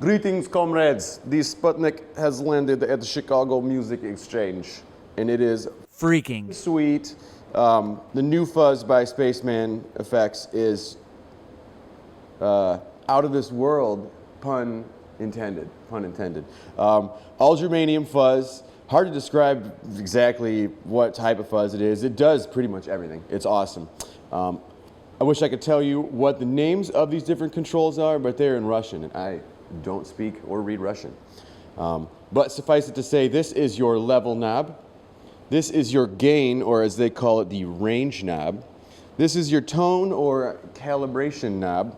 Greetings, comrades. The Sputnik has landed at the Chicago Music Exchange, and it is freaking sweet. The new fuzz by Spaceman Effects is out of this world, pun intended. Pun intended. All-germanium fuzz. Hard to describe exactly what type of fuzz it is. It does pretty much everything. It's awesome. I wish I could tell you what the names of these different controls are, but they're in Russian, and I don't speak or read Russian. But suffice it to say, this is your level knob. This is your gain, or as they call it, the range knob. This is your tone or calibration knob.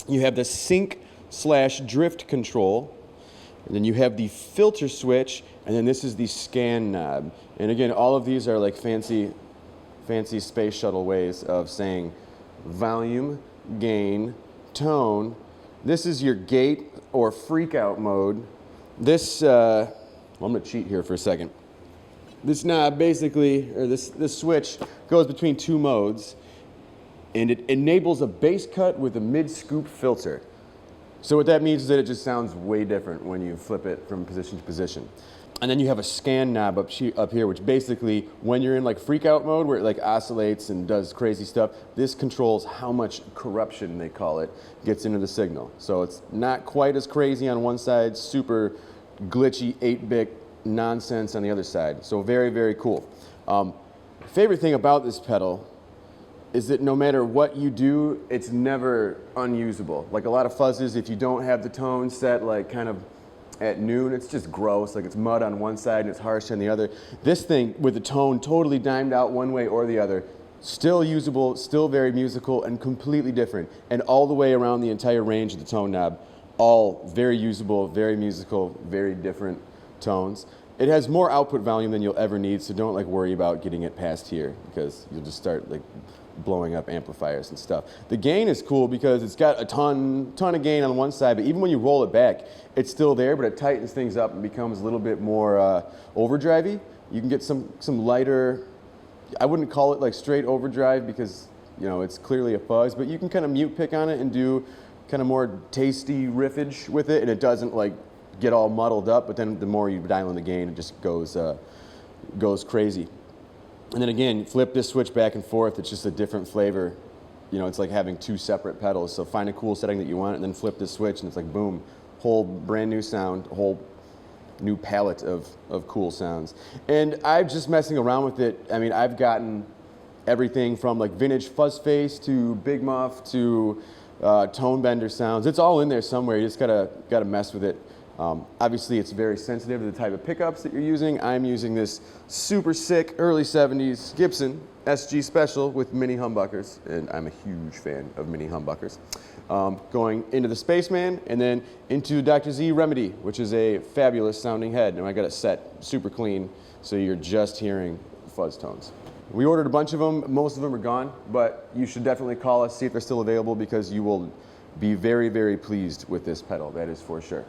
You have the sync/drift control. And then you have the filter switch, and then this is the scan knob. And again, all of these are like fancy space shuttle ways of saying volume, gain, tone. This is your gate or freak out mode. This, I'm gonna cheat here for a second. This knob basically, or this switch goes between two modes, and it enables a bass cut with a mid-scoop filter. So what that means is that it just sounds way different when you flip it from position to position. And then you have a scan knob up here, which basically, when you're in like freak out mode, where it like oscillates and does crazy stuff, this controls how much corruption, they call it, gets into the signal. So it's not quite as crazy on one side, super glitchy 8-bit nonsense on the other side. So very, very cool. Favorite thing about this pedal is that no matter what you do, it's never unusable. Like a lot of fuzzes, if you don't have the tone set like kind of at noon, it's just gross, like it's mud on one side and it's harsh on the other. This thing with the tone totally dimed out one way or the other, still usable, still very musical, and completely different. And all the way around the entire range of the tone knob, all very usable, very musical, very different tones. It has more output volume than you'll ever need, so don't like worry about getting it past here, because you'll just start like blowing up amplifiers and stuff. The gain is cool because it's got a ton of gain on one side, but even when you roll it back, it's still there, but it tightens things up and becomes a little bit more overdrivey. You can get some lighter, I wouldn't call it like straight overdrive because, you know, it's clearly a fuzz, but you can kind of mute pick on it and do kind of more tasty riffage with it, and it doesn't like get all muddled up, but then the more you dial in the gain, it just goes crazy. And then again, flip this switch back and forth, it's just a different flavor. You know, it's like having two separate pedals. So find a cool setting that you want and then flip this switch and it's like boom, whole brand new sound, whole new palette of cool sounds. And I'm just messing around with it. I mean, I've gotten everything from like vintage fuzz face to big muff to tone bender sounds. It's all in there somewhere. You just gotta mess with it. Obviously, it's very sensitive to the type of pickups that you're using. I'm using this super sick early 70s Gibson SG Special with mini humbuckers, and I'm a huge fan of mini humbuckers. Going into the Spaceman and then into Dr. Z Remedy, which is a fabulous sounding head. And I got it set super clean, so you're just hearing fuzz tones. We ordered a bunch of them. Most of them are gone, but you should definitely call us, see if they're still available, because you will be very, very pleased with this pedal. That is for sure.